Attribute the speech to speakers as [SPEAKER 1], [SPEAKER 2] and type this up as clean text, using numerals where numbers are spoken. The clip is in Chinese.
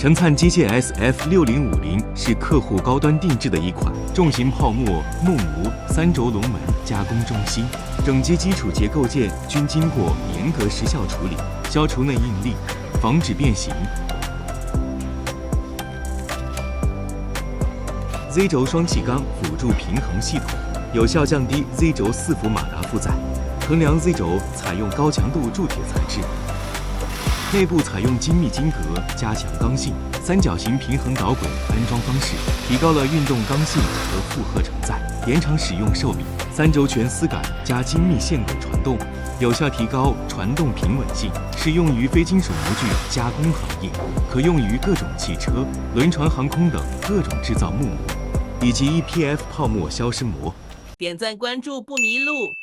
[SPEAKER 1] 成灿机械 SF6050是客户高端定制的一款重型泡沫木模3轴龙门加工中心，整机基础结构件均经过严格时效处理，消除内应力，防止变形。Z 轴双气缸辅助平衡系统，有效降低 Z 轴4伏马达负载。衡量 Z 轴采用高强度铸铁材质，内部采用精密晶格加强刚性，三角形平衡导轨安装方式提高了运动刚性和负荷承载，延长使用寿命。3轴全丝杆加精密线轨传动，有效提高传动平稳性，适用于非金属模具加工行业，可用于各种汽车、轮船、航空等各种制造木模，以及 EPF 泡沫消失膜。
[SPEAKER 2] 点赞关注不迷路。